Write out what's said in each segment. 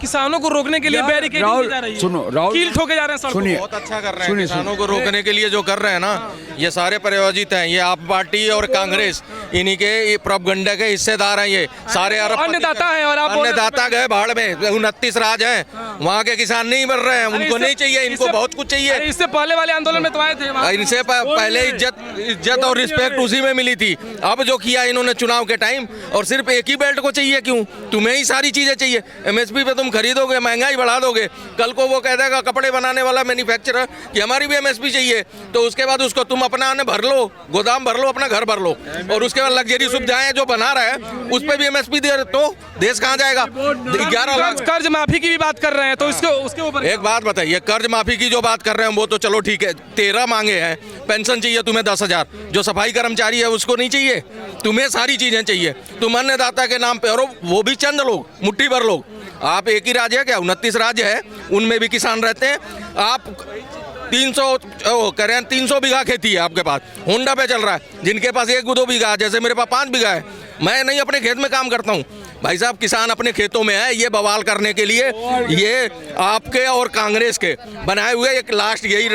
किसानों को रोकने के लिए बैरिकेडिंग की जा रही है, सुनो राहुल, कील ठोके जा रहे हैं सड़कों सुनिए, पर। बहुत अच्छा कर रहे हैं किसानों को रोकने के लिए जो कर रहे हैं ना, ये सारे प्रायोजित हैं। ये आप पार्टी और कांग्रेस इन्हीं के ये प्रोपगंडा के हिस्सेदार हैं। ये सारे अन्नदाता हैं और आप बोल रहे हैं अन्नदाता गए भाड़ में, 29 राज हैं, वहाँ के किसान नहीं मर रहे हैं, उनको नहीं चाहिए, इनको बहुत कुछ चाहिए। अरे इससे पहले वाले आंदोलन में तो आए थे वहाँ। इनसे पहले इज्जत और रिस्पेक्ट उसी में मिली थी। अब जो किया इन्होंने चुनाव के टाइम, और सिर्फ एक ही बेल्ट को चाहिए, क्यों? तुम्हें ही सारी चीजें चाहिए। एमएसपी पे तुम खरीदोगे, महंगाई बढ़ा दोगे, कल को वो कह देगा कपड़े बनाने वाला मैन्युफैक्चरर कि हमारी भी एमएसपी चाहिए, तो उसके बाद उसको तुम अपना भर लो, गोदाम भर लो, अपना घर भर लो, और उसके बाद लग्जरी सुविधाएं जो बना रहा है उस पर भी एमएसपी दे, तो देश कहाँ जाएगा? 11 लाख कर्ज माफी की भी बात कर रहे हैं, तो उसके ऊपर एक बात बताइए, कर्ज माफी की जो बात कर रहे हैं वो तो चलो ठीक है, 13 मांगे हैं। पेंशन चाहिए तुम्हें 10,000, जो सफाई कर्मचारी है उसको नहीं चाहिए, तुम्हें सारी चीजें चाहिए। तुम अन्नदाता के नाम पे, और वो भी चंद लोग, मुट्ठी भर लोग। आप एक ही राज्य है क्या? 29 राज्य है, उनमें भी किसान रहते हैं। आप 300 बीघा खेती है आपके पास, होंडा पे चल रहा है, जिनके पास 1-2 बीघा है, जैसे मेरे पास 5 बीघा है। मैं नहीं अपने खेत में काम करता हूँ भाई साहब, किसान अपने खेतों में है। ये बवाल करने के लिए ये आपके और कांग्रेस के बनाए हुए एक लास्ट यही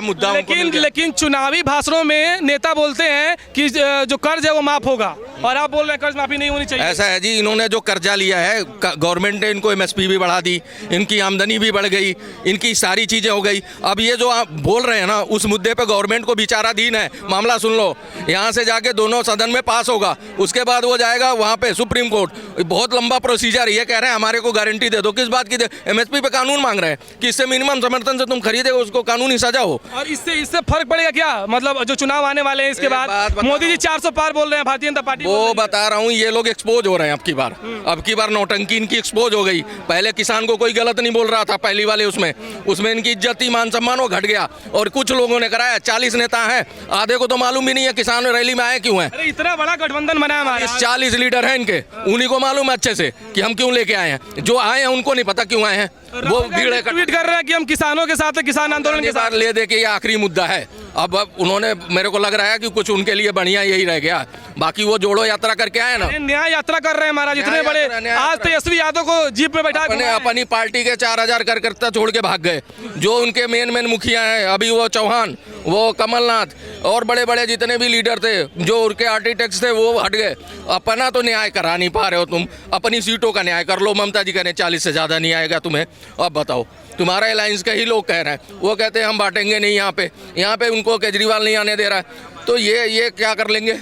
मुद्दा। लेकिन चुनावी भाषणों में नेता बोलते हैं कि जो कर्ज है वो माफ होगा, और आप बोल रहे हैं कर्ज माफी नहीं होनी चाहिए। ऐसा है जी, इन्होंने जो कर्जा लिया है, गवर्नमेंट ने इनको एमएसपी भी बढ़ा दी, इनकी आमदनी भी बढ़ गई, इनकी सारी चीजें हो गई। अब ये जो आप बोल रहे हैं ना, उस मुद्दे पे गवर्नमेंट को विचाराधीन है मामला। सुन लो, यहाँ से जाके दोनों सदन में पास होगा, उसके बाद वो जाएगा वहाँ पे सुप्रीम कोर्ट। बहुत लंबा प्रोसीजर। ये कह रहे हैं हमारे को गारंटी दे दो, किस बात की? एमएसपी पे कानून मांग रहे हैं कि इससे मिनिमम समर्थन से तुम खरीदे उसको कानूनी सजा हो। और इससे फर्क पड़ेगा क्या? मतलब जो चुनाव आने वाले हैं इसके बाद, मोदी जी 400 पार बोल रहे हैं, भारतीय जनता पार्टी वो बता रहा हूँ, ये लोग एक्सपोज हो रहे हैं अब की बार नौटंकी इनकी एक्सपोज हो गई। पहले किसान को कोई गलत नहीं बोल रहा था, पहली वाले उसमें इनकी इज्जत थी, मान सम्मान वो घट गया, और कुछ लोगों ने कराया। 40 नेता हैं, आधे को तो मालूम भी नहीं है किसान रैली में आए क्यों है। इतना बड़ा गठबंधन बना हमारा, 40 लीडर हैं इनके, उन्हीं को मालूम है अच्छे से कि हम क्यों लेके आए हैं। जो आए हैं उनको नहीं पता क्यों आए हैं। वो भीड़ ट्वीट कर रहे हैं कि हम किसानों के साथ, किसान आंदोलन के साथ ले दे के ये आखिरी मुद्दा है। अब उन्होंने, मेरे को लग रहा है कि कुछ उनके लिए बढ़िया यही रह गया, बाकी वो जोड़ो यात्रा करके आए ना, न्याय यात्रा कर रहे हैं महाराज। इतने बड़े आज तेजस्वी यादव को जीप में बैठा अपनी पार्टी के 4000 कार्यकर्ता छोड़ के भाग गए। जो उनके मेन मुखिया हैं अभी, वो चौहान, वो कमलनाथ और बड़े बड़े जितने भी लीडर थे, जो उनके आर्किटेक्ट्स थे, वो हट गए। अपना तो न्याय करा नहीं पा रहे हो तुम, अपनी सीटों का न्याय कर लो। ममता जी कह रहे 40 से ज़्यादा नहीं आएगा तुम्हें। अब बताओ, तुम्हारा अलायंस का ही लोग कह रहे हैं, वो कहते हैं हम बांटेंगे नहीं यहाँ पे उनको केजरीवाल नहीं आने दे रहा है। तो ये क्या कर लेंगे?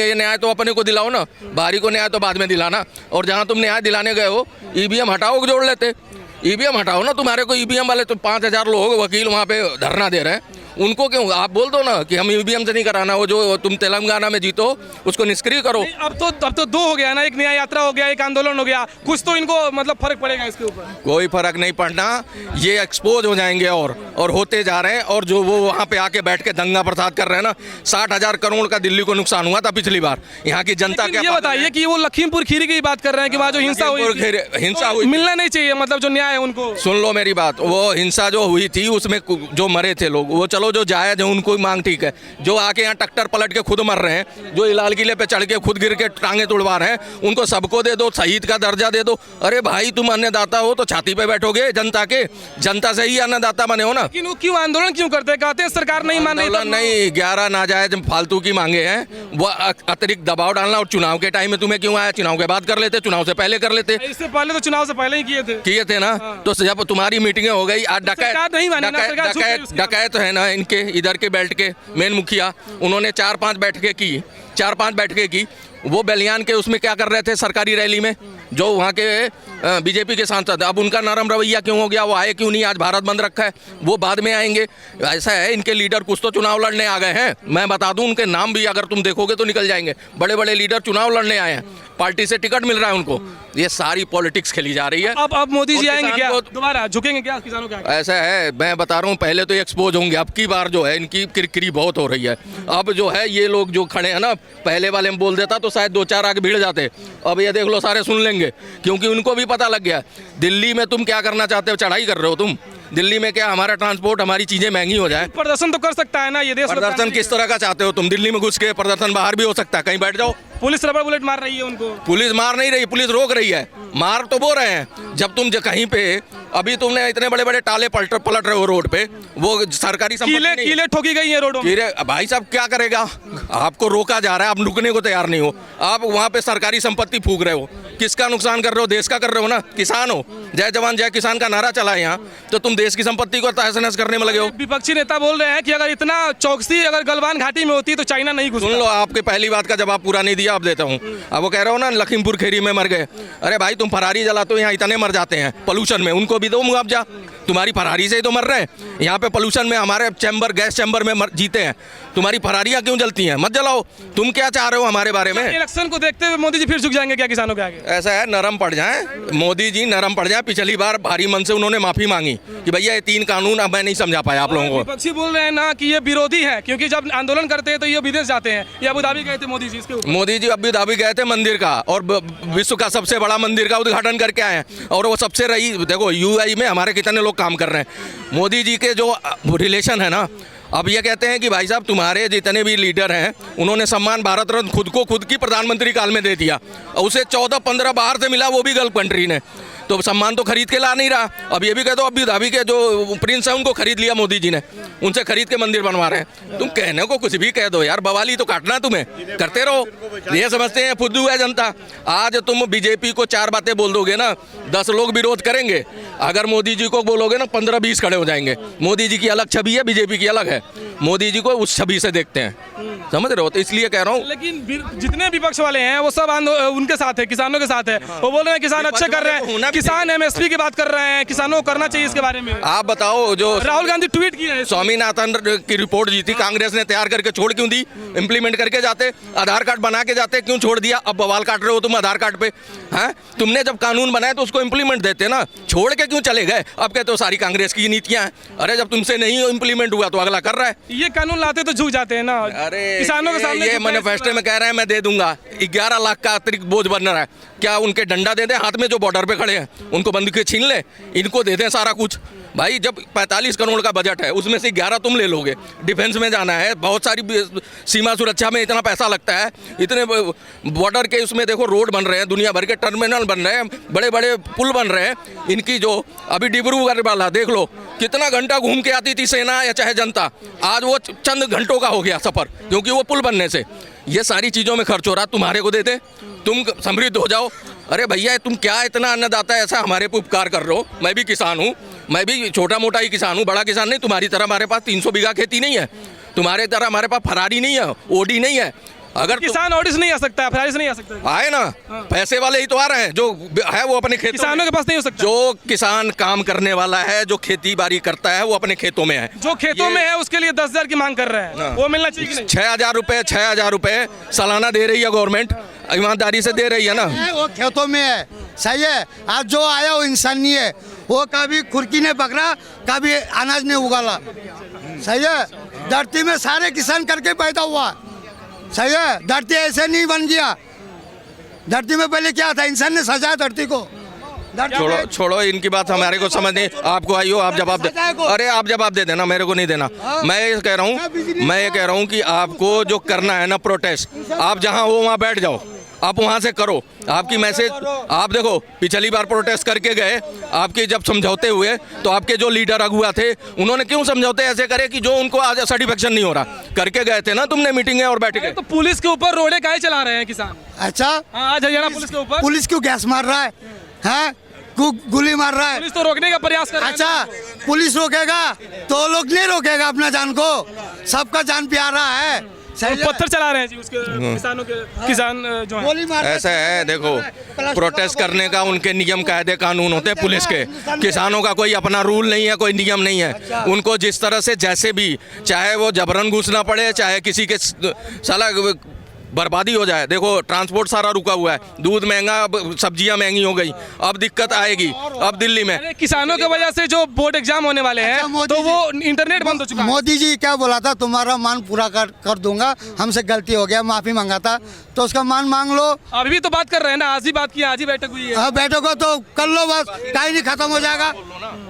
ये न्याय तो अपने को दिलाओ ना, बाहरी को न्याय तो बाद में दिलाना। और जहाँ तुम न्याय दिलाने गए हो, ईवीएम हटाओ, जोड़ लेते। ईवीएम हटाओ ना, तुम्हारे को ईवीएम वाले तो 5000 लोग वकील वहाँ पे धरना दे रहे हैं, उनको क्यों? आप बोल दो ना कि हम ईवीएम से नहीं कराना, वो जो तुम तेलंगाना में जीतो उसको निष्क्रिय करो। अब तो 2 हो गया ना, एक न्याय यात्रा हो गया, एक आंदोलन हो गया, कुछ तो इनको मतलब फर्क पड़ेगा इसके ऊपर। कोई फर्क नहीं पड़ना, ये एक्सपोज हो जाएंगे और होते जा रहे हैं। और जो वो वहाँ पे आके बैठ के दंगा प्रसाद कर रहे हैं ना, 60,000 करोड़ का दिल्ली को नुकसान हुआ था पिछली बार। यहाँ की जनता क्या? ये बताइए कि वो लखीमपुर खीरी की बात कर रहे हैं कि वहाँ जो हिंसा हुई, मिलना नहीं चाहिए, मतलब जो न्याय है उनको। सुन लो मेरी बात, वो हिंसा जो हुई थी उसमें जो मरे थे लोग, वो चलो जो जायज है उनको मांग ठीक है। जो आके यहाँ टक्कर पलट के खुद मर रहे हैं, जो लाल किले पे चढ़ के खुद गिर के टांगे तोड़वा रहे हैं, उनको सबको दे दो, शहीद का दर्जा दे दो। अरे भाई, तुम अन्नदाता हो तो छाती पे बैठोगे जनता के, जनता से ही अन्नदाता बने हो ना। क्यों आंदोलन क्यों करते हैं? कहते हैं सरकार नहीं मान रही। नहीं, 11 नाजायज फालतू की मांगे हैं, वो अतिरिक्त दबाव डालना। और चुनाव के टाइम में तुम्हें क्यों आया? चुनाव के बाद कर लेते, चुनाव से पहले कर लेते। इससे पहले तो चुनाव से पहले ही किए थे ना। तो जब तुम्हारी मीटिंगें हो गई, आज डकैत है ना इनके इधर के बेल्ट के मेन मुखिया, उन्होंने 4-5 बैठकें की। वो बलियान के उसमें क्या कर रहे थे सरकारी रैली में, जो वहाँ के बीजेपी के सांसद, अब उनका नरम रवैया क्यों हो गया? वो आए क्यों नहीं? आज भारत बंद रखा है, वो बाद में आएंगे। ऐसा है, इनके लीडर कुछ तो चुनाव लड़ने आ गए हैं। मैं बता दूं, उनके नाम भी अगर तुम देखोगे तो निकल जाएंगे। बड़े बड़े लीडर चुनाव लड़ने आए हैं, पार्टी से टिकट मिल रहा है उनको। ये सारी पॉलिटिक्स खेली जा रही है। अब मोदी जी आएंगे क्या? दोबारा झुकेंगे क्या किसानों के आगे? ऐसा है, मैं बता रहा हूँ, पहले तो एक्सपोज होंगे। अब की बार जो है इनकी किरकिरी बहुत हो रही है। अब जो है ये लोग जो खड़े हैं ना, पहले वाले में बोल देता तो शायद 2-4 आगे भीड़ जाते। अब ये देख लो, सारे सुन लेंगे, क्योंकि उनको भी पता लग गया। दिल्ली में तुम क्या करना चाहते हो? चढ़ाई कर रहे हो तुम। दिल्ली में क्या हमारा ट्रांसपोर्ट, हमारी चीजें महंगी हो जाए? प्रदर्शन तो कर सकता है ना ये देश। प्रदर्शन किस तरह का चाहते हो तुम? दिल्ली में घुस के प्रदर्शन बाहर भी हो सकता है, कहीं बैठ जाओ। पुलिस रबर बुलेट मार रही है उनको। पुलिस मार नहीं रही, पुलिस रोक रही है। मार तो वो रहे हैं जब तुम कहीं पे, अभी तुमने इतने बड़े बड़े टाले पलट रहे हो रोड पे, वो सरकारी संपत्ति नहीं है। कीले ठोकी गई है रोडों में। कीले भाई साहब क्या करेगा? आपको रोका जा रहा है, आप रुकने को तैयार नहीं हो, आप वहाँ पे सरकारी संपत्ति फूक रहे हो। किसका नुकसान कर रहे हो? देश का कर रहे हो ना। किसान हो, जय जवान जय किसान का नारा चला है यहाँ, तो तुम देश की संपत्ति को तहस नहस करने में लगे हो। विपक्षी नेता बोल रहे हैं कि अगर इतना चौकसी अगर गलवान घाटी में होती तो चाइना नहीं घुसता। सुन लो, आपके पहली बात का जवाब पूरा नहीं दिया, अब देता हूँ। अब वो कह रहे हो ना लखीमपुर खीरी में मर गए, अरे भाई तुम फरारी जलाते हो, यहाँ इतने मर जाते हैं पोल्यूशन में, उनको भी दो मुआवजा। तुम्हारी फरारी से ही तो मर रहे हैं। यहाँ पे पोल्यूशन में हमारे चैम्बर, गैस चैम्बर में जीते हैं, तुम्हारी फरारियाँ क्यों जलती हैं? मत जलाओ। तुम क्या चाह रहे हो हमारे बारे में? इलेक्शन को देखते हुए मोदी जी फिर झुक जाएंगे क्या किसानों के आगे? ऐसा है, नरम पड़ जाए मोदी जी, नरम पड़ जाए। पिछली बार भारी मन से उन्होंने माफी मांगी कि भैया ये 3 कानून अब मैं नहीं समझा पाया आप लोगों को। विपक्षी बोल रहे हैं ना कि ये विरोधी है, क्योंकि जब आंदोलन करते हैं तो ये विदेश जाते हैं। ये अबू धाबी गए थे मोदी जी, इसके ऊपर मोदी जी अबू धाबी गए थे मंदिर का, और विश्व का सबसे बड़ा मंदिर का उद्घाटन करके आए हैं। और वो सबसे रही, देखो यूएई में हमारे कितने लोग काम कर रहे हैं। मोदी जी के जो रिलेशन है ना, अब ये कहते हैं कि भाई साहब तुम्हारे जितने भी लीडर हैं उन्होंने सम्मान भारत रत्न खुद की प्रधानमंत्री काल में दे दिया, और उसे 14-15 बाहर से मिला, वो भी गल्फ कंट्री ने, तो सम्मान तो खरीद के ला नहीं रहा। अब ये भी कह दो अबू धाबी के जो प्रिंस है उनको खरीद लिया मोदी जी ने, उनसे खरीद के मंदिर बनवा रहे हैं। तुम कहने को कुछ भी कह दो यार, बवाली तो काटना तुम्हें, करते रहो। ये समझते हैं फुद्दू है जनता। आज तुम बीजेपी को 4 बातें बोल दोगे ना, 10 लोग विरोध करेंगे। अगर मोदी जी को बोलोगे ना, 15-20 खड़े हो जाएंगे। मोदी जी की अलग छवि है, बीजेपी की अलग है। मोदी जी को उस छवि से देखते हैं, समझ रहे हो? तो इसलिए कह रहा हूँ। लेकिन जितने विपक्ष वाले हैं वो सब उनके साथ है, किसानों के साथ है। वो बोल रहे हैं किसान अच्छे कर रहे हैं, किसान एमएसपी की बात कर रहे हैं, किसानों को करना चाहिए इसके बारे में। आप बताओ, जो राहुल गांधी ट्वीट किए हैं, स्वामीनाथन की रिपोर्ट जी थी, कांग्रेस ने तैयार करके छोड़ क्यों दी? इंप्लीमेंट करके जाते, आधार कार्ड बना के जाते, क्यों छोड़ दिया? अब बवाल काट रहे हो तुम आधार कार्ड पे, हैं? तुमने जब कानून बनाया तो उसको इंप्लीमेंट देते ना, छोड़ के क्यों चले गए? अब कहते हो सारी कांग्रेस की नीतियां हैं। अरे जब तुमसे नहीं इंप्लीमेंट हुआ तो अगला कर रहा है। ये कानून लाते तो झुक जाते हैं ना। अरे किसानों के सामने ये मैनिफेस्टो में कह रहे हैं मैं दे दूंगा, 11 लाख का अतिरिक्त बोझ बन रहा है। क्या उनके डंडा दे दें हाथ में जो बॉर्डर पे खड़े हैं, उनको बंदूकें छीन ले, इनको दे दें सारा कुछ? भाई जब 45 करोड़ का बजट है, उसमें से 11 तुम ले लोगे। डिफेंस में जाना है, बहुत सारी सीमा सुरक्षा में इतना पैसा लगता है, इतने बॉर्डर के उसमें देखो रोड बन रहे हैं, दुनिया भर के टर्मिनल बन रहे हैं, बड़े बड़े पुल बन रहे हैं। इनकी जो अभी डिब्रूगढ़ वाला देख लो, कितना घंटा घूम के आती थी सेना या चाहे जनता, आज वो चंद घंटों का हो गया सफर, क्योंकि वो पुल बनने से। ये सारी चीज़ों में खर्च हो रहा, तुम्हारे को देते, तुम समृद्ध हो जाओ। अरे भैया तुम क्या इतना अन्नदाता ऐसा हमारे पे उपकार कर रहे हो? मैं भी किसान हूँ, मैं भी छोटा मोटा ही किसान हूँ, बड़ा किसान नहीं। तुम्हारी तरह हमारे पास 300 बीघा खेती नहीं है, तुम्हारे तरह हमारे पास फरारी नहीं है, ओडी नहीं है। अगर किसान ऑडी से नहीं आ सकता, फरारी से नहीं आ सकता, आए ना, पैसे वाले ही तो आ रहे हैं, जो है वो अपने खेतों, किसानों के पास नहीं हो सकता। जो किसान काम करने वाला है, जो खेती बाड़ी करता है, वो अपने खेतों में है। जो खेतों में है उसके लिए 10,000 की मांग कर रहे हैं, वो मिलना चाहिए कि नहीं? 6,000 रुपए सालाना दे रही है गवर्नमेंट, ईमानदारी से दे रही है ना। वो खेतों में है, सही है। आज जो आया वो इंसान नहीं है, वो कभी खुरकी ने पकड़ा, कभी अनाज ने उगाला, सही है। धरती में सारे किसान करके पैदा हुआ, सही है। धरती ऐसे नहीं बन गया, धरती में पहले क्या था? इंसान ने सजाया धरती को। छोड़ो इनकी बात, हमारे को समझ नहीं। आपको आइयो, आप जवाब दे। अरे आप जवाब दे देना, मेरे को नहीं देना। मैं ये कह रहा हूँ कि आपको जो करना है ना प्रोटेस्ट, आप जहाँ हो वहाँ बैठ जाओ, आप वहाँ से करो। आपकी मैसेज, आप देखो पिछली बार प्रोटेस्ट करके गए, आपके जब समझौते हुए तो आपके जो लीडर अगुआ थे उन्होंने क्यों समझौते ऐसे करे कि जो उनको आज सर्टिफिकेशन नहीं हो रहा? करके गए थे ना तुमने मीटिंग है और बैठ गए। तो पुलिस के ऊपर रोडे काहे चला रहे हैं किसान? अच्छा, आज हरियाणा पुलिस के ऊपर पुलिस क्यों गैस मार रहा है, हैं? गोली मार रहा है। पुलिस तो रोकने का प्रयास कर रहा है। अच्छा, पुलिस रोकेगा तो लोग नहीं रोकेगा अपना जान को, सबका जान प्यारा है। पत्थर चला रहे हैं जी उसके किसानों के, किसान जो है। ऐसा है, देखो प्रोटेस्ट करने का उनके नियम कायदे कानून होते हैं पुलिस के, किसानों का कोई अपना रूल नहीं है, कोई नियम नहीं है। उनको जिस तरह से जैसे भी, चाहे वो जबरन घुसना पड़े, चाहे किसी के साला बर्बादी हो जाए। देखो ट्रांसपोर्ट सारा रुका हुआ है, दूध महंगा, सब्जियां महंगी हो गई, अब दिक्कत आएगी। अब दिल्ली में अरे किसानों की वजह से जो बोर्ड एग्जाम होने वाले हैं मोदी तो जी- वो इंटरनेट बंद हो चुका है। मोदी जी क्या बोला था, तुम्हारा मान पूरा कर दूंगा, हमसे गलती हो गया, माफी मांगा था, तो उसका मान मांग लो। अभी भी तो बात कर रहे हैं ना, आज ही बात की, आज ही बैठक हुई है। हाँ बैठो तो कर लो, बस कहीं नहीं खत्म हो जाएगा,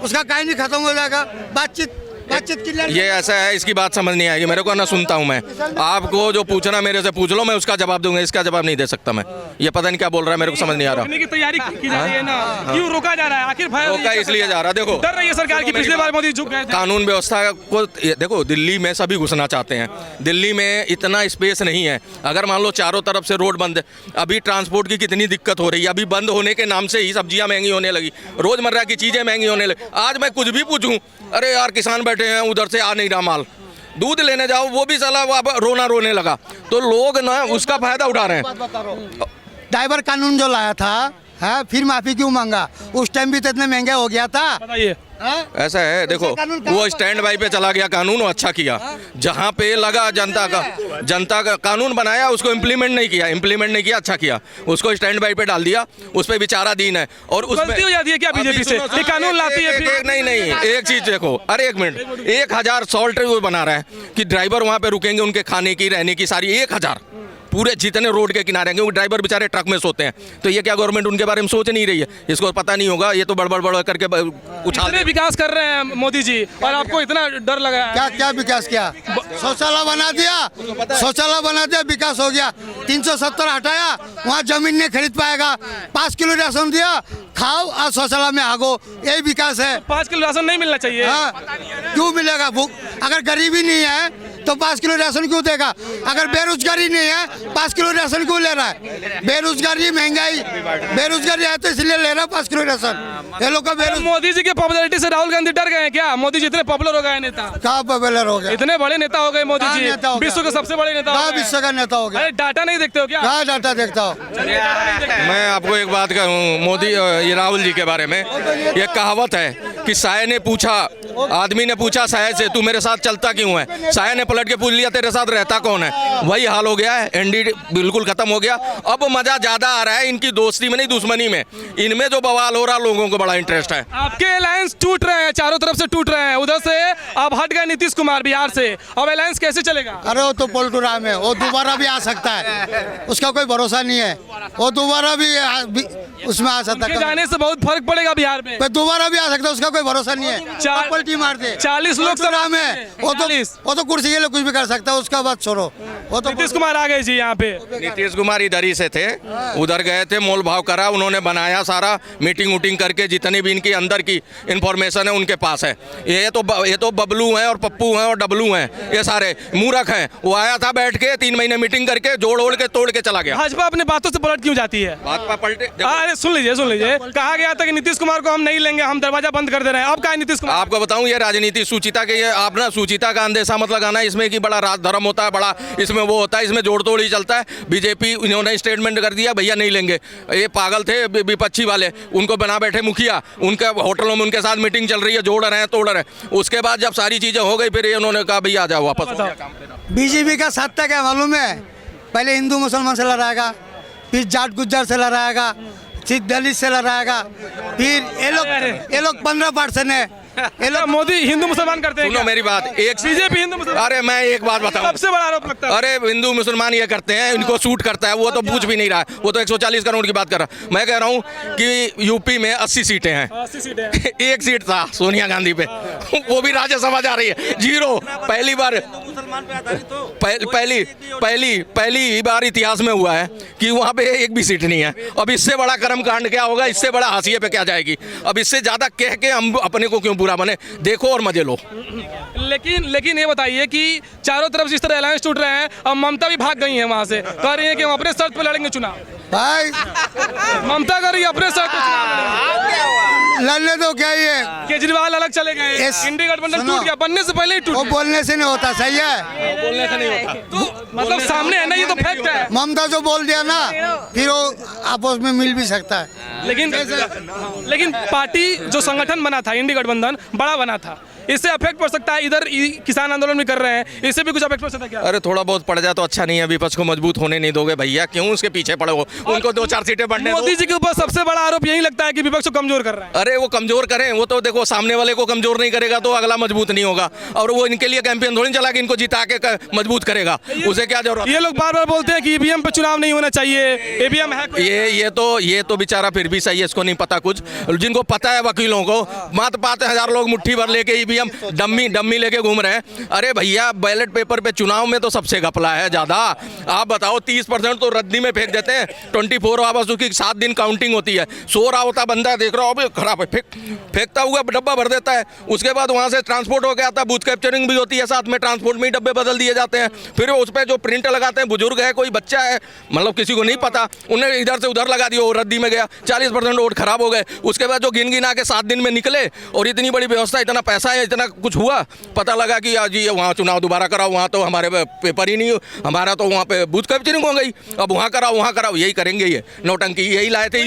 उसका कहीं नहीं खत्म हो जाएगा। बातचीत क्लियर। ये ऐसा है, इसकी बात समझ नहीं आएगी मेरे को ना, सुनता हूँ मैं। आपको जो पूछना मेरे से पूछ लो, मैं उसका जवाब दूंगा, इसका जवाब नहीं दे सकता मैं। ये पता नहीं क्या बोल रहा है, मेरे को समझ नहीं आ रहा। रोकने की तैयारी की जा रही है ना, क्यों रोका जा रहा है आखिर? रोका इसलिए जा रहा, देखो डर रही है सरकार की, पिछले बार मोदी झुक गए थे। कानून व्यवस्था को देखो, दिल्ली में सभी घुसना चाहते हैं, दिल्ली में इतना स्पेस नहीं है। अगर मान लो चारों तरफ से रोड बंद है, अभी ट्रांसपोर्ट की कितनी दिक्कत हो रही है, अभी बंद होने के नाम से ही सब्जियां महंगी होने लगी, रोजमर्रा की चीजें महंगी होने लगी। आज मैं कुछ भी पूछूं, अरे यार किसान बैठे हैं, उधर से आ नहीं रहा माल, दूध लेने जाओ वो भी साला अब रोने लगा। तो लोग ना उसका फायदा उठा रहे हैं। ड्राइवर कानून जो लाया था, है फिर माफी क्यों मांगा? उस टाइम भी तो इतने महंगे हो गया था। बताइए। हाँ? ऐसा है, देखो वो स्टैंड बाई पे चला गया कानून, वो अच्छा किया। जहाँ पे लगा जनता का कानून बनाया, उसको इम्प्लीमेंट नहीं किया, अच्छा किया, उसको स्टैंड बाई पे डाल दिया, उस पर बेचारा दीन है। और गलती हो जाती है क्या बीजेपी से? ये कानून लाती है फिर? नहीं, एक चीज देखो, अरे एक मिनट, 1000 सॉल्ट वो बना रहा है कि ड्राइवर वहाँ पे रुकेंगे, उनके खाने की रहने की सारी 1000 पूरे जितने रोड के किनारे हैं, क्योंकि ड्राइवर बेचारे ट्रक में सोते हैं। तो ये क्या गवर्नमेंट उनके बारे में सोच नहीं रही है? इसको पता नहीं होगा, ये तो बड़ करके उछाल इतने विकास कर रहे हैं मोदी जी, और आपको इतना डर लगा है? क्या विकास किया? शौचालय बना दिया, विकास हो गया। 370 हटाया, वहाँ जमीन नहीं खरीद पाएगा। 5 किलो राशन दिया, खाओ और शौचालय में आगो, यही विकास है। 5 किलो राशन नहीं मिलना चाहिए? हाँ, क्यों मिलेगा? भूख अगर गरीबी नहीं है तो 5 किलो राशन क्यों देगा? अगर बेरोजगारी नहीं है, 5 किलो राशन क्यों ले रहा है? बेरोजगारी, महंगाई, बेरोजगारी है तो इसलिए ले रहा है 5 किलो राशन। ये लोग का अरे मोदी जी की पॉपुलैरिटी से राहुल गांधी डर गए हैं क्या? मोदी जी इतने पॉपुलर हो गए नेता, कहाँ पॉपुलर हो गया? इतने बड़े नेता हो गए मोदी कहाँ जी, नेता हो गया? विश्व के सबसे बड़े नेता हो कहाँ गए। विश्व का नेता हो गया? अरे डाटा नहीं देखते हो क्या? कहाँ डाटा देखता हो? मैं आपको एक बात कहूँ, मोदी ये राहुल जी के बारे में, ये कहावत है कि साये ने पूछा, आदमी ने पूछा साये से, तू मेरे साथ चलता क्यों है? साये ने पलट के पूछ लिया, तेरे साथ रहता कौन है? वही हाल हो गया है, एनडी बिल्कुल खत्म हो गया। अब मजा ज्यादा आ रहा है इनकी दोस्ती में नहीं, दुश्मनी में। इनमें जो बवाल हो रहा, लोगों को बड़ा इंटरेस्ट है। आपके अलायंस टूट रहे हैं, चारों तरफ से टूट रहे हैं। उधर से अब हट गए नीतीश कुमार बिहार से, अब अलायंस कैसे चलेगा? अरे वो तो पलटू राम है, वो दोबारा भी आ सकता है, उसका कोई भरोसा नहीं है। वो दोबारा भी उसमें आ सकता उनके है, जाने से बहुत फर्क पड़ेगा बिहार में। दोबारा भी आ सकता है, उसका कोई भरोसा नहीं है। चार- पलटी मार दे। 40 लोग पलटू राम है, वो 40। तो कुर्सी के लिए कुछ भी कर सकता है, उसका बात छोड़ो। वो तो नीतीश कुमार आ गए जी यहाँ पे। नीतीश कुमार इधर ही से थे, उधर गए थे, मोल भाव करा, उन्होंने बनाया सारा, मीटिंग उटिंग करके जितनी भी इनकी अंदर की इंफॉर्मेशन है उनके पास है। ये तो बबलू हैं और पप्पू हैं और डबलू हैं, ये सारे मूर्ख हैं। वो आया था, बैठ के 3 महीने मीटिंग करके जोड़ ओड़ के तोड़ के चला गया। भाजपा अपने बातों से पलट क्यों जाती है? भाजपा पलटे, अरे सुन लीजिए, कहा गया था कि नीतीश कुमार को हम नहीं लेंगे, हम दरवाजा बंद कर दे रहे हैं। अब कहा है नीतीश कुमार? आपको बताऊं, ये राजनीति सुचिता के, ये आप ना सुचिता का अंदेशा मत लगाना इसमें कि बड़ा राज धर्म होता है, बड़ा इसमें वो होता है, इसमें जोड़ तोड़ ही चलता है। बीजेपी इन्होंने स्टेटमेंट कर दिया, भैया नहीं लेंगे। ये पागल थे विपक्षी वाले, उनको बना बैठे मुखिया, उनके होटलों में उनके साथ मीटिंग चल रही है, जोड़ रहे हैं, तोड़ रहे हैं। उसके बाद जब सारी चीजें हो गई, फिर उन्होंने कहा भैया आ जाओ वापस। बीजेपी का सत्ता क्या मालूम है? पहले हिंदू मुसलमान से लड़ाएगा, फिर जाट गुज्जर से लड़ाएगा, फिर दलित से लड़ाएगा, फिर ये लोग 15% है। ये लोग मोदी हिंदू मुसलमान करते हैं सुनो क्या? मेरी बात, एक बीजेपी हिंदू मुसलमान, अरे मैं एक बात बताऊं, सबसे बड़ा आरोप लगता है। अरे हिंदू मुसलमान ये करते हैं, इनको सूट करता है, वो तो पूछ भी नहीं रहा है, वो तो 140 करोड़ की बात कर रहा है। मैं कह रहा हूँ कि यूपी में 80 सीटें हैं, 80 सीटें हैं। एक सीट था सोनिया गांधी पे, वो भी राज्यसभा जा रही है, 0। पहली बार पहली बार इतिहास में हुआ है कि वहाँ पे एक भी सीट नहीं है। अब इससे बड़ा कर्मकांड क्या होगा, इससे बड़ा हाशिए पे क्या जाएगी? अब इससे ज्यादा कह के हम अपने को क्यों बुरा बने? देखो और मजे लो। लेकिन ये बताइए कि चारों तरफ जिस तरह अलायंस टूट रहे हैं, अब ममता भी भाग गई है वहां से, कह रही है कि हम अपने शर्त पे लड़ेंगे चुनाव। भाई ममता कर रही है अपने शर्त पे चुनाव लड़ने दो, क्या ये केजरीवाल अलग चले गए, इंडी गठबंधन सुनो। टूट गया, बनने से पहले ही टूट वो गया। बोलने से नहीं होता, सही है? बोलने से नहीं होता। तो मतलब सामने है ना, ये तो फैक्ट है। ममता जो बोल दिया ना, फिर वो आपस में मिल भी सकता है। लेकिन पार्टी जो संगठन बना था इंडी गठबंधन बड़ा बना था, इससे अफेक्ट पड़ सकता है। इधर किसान आंदोलन भी कर रहे हैं, इससे भी कुछ अफेक्ट पड़ सकता है क्या? अरे थोड़ा बहुत पड़ जाए तो अच्छा नहीं है, विपक्ष को मजबूत होने नहीं दोगे भैया, क्यों उसके पीछे पड़े हो? उनको 2-4 सीटें बढ़ने दो। मोदी जी के ऊपर सबसे बड़ा आरोप यही लगता है कि विपक्ष को कमजोर कर रहा है। अरे वो कमजोर करें, वो तो देखो सामने वाले को कमजोर नहीं करेगा तो अगला मजबूत नहीं होगा, और वो इनके लिए कैंपेन थोड़ी चला कि इनको जिता के मजबूत करेगा, उसे क्या जरूरत? ये लोग बार बार बोलते हैं कि ईवीएम पे चुनाव नहीं होना चाहिए, ईवीएम है कोई। ये तो बेचारा फिर भी सही है, इसको नहीं पता कुछ। जिनको पता है वकीलों को, मात्र 5,000 लोग मुट्ठी भर लेके ईवीएम डम्मी लेके घूम रहे हैं। अरे भैया बैलेट पेपर पे चुनाव में तो सबसे घपला है ज्यादा। आप बताओ 30% तो रद्दी में फेंक देते हैं। 24 आवर्स उसकी 7 दिन काउंटिंग होती है। सो रहा होता बंदा, देख रहा हो खराब है, फेंकता हुआ डब्बा भर देता है। उसके बाद वहां से ट्रांसपोर्ट होकर आता है, बूथ कैप्चरिंग भी होती है साथ में, ट्रांसपोर्ट में ही डब्बे बदल दिए जाते हैं। फिर उस पर जो प्रिंट लगाते हैं, बुजुर्ग है कोई बच्चा है, मतलब किसी को नहीं पता, उन्हें इधर से उधर लगा दिया, वो रद्दी में गया, 40% वोट खराब हो गए। उसके बाद जो गिना के 7 दिन में निकले और इतनी बड़ी व्यवस्था, इतना पैसा है, इतना कुछ हुआ, पता लगा कि आज ये वहाँ चुनाव दोबारा कराओ, वहाँ तो हमारे पेपर ही नहीं, हमारा तो वहाँ पे बूथ कैप्चरिंग हो गई, अब वहाँ कराओ, यही करेंगे, ये नौटंकी यही लाए थे।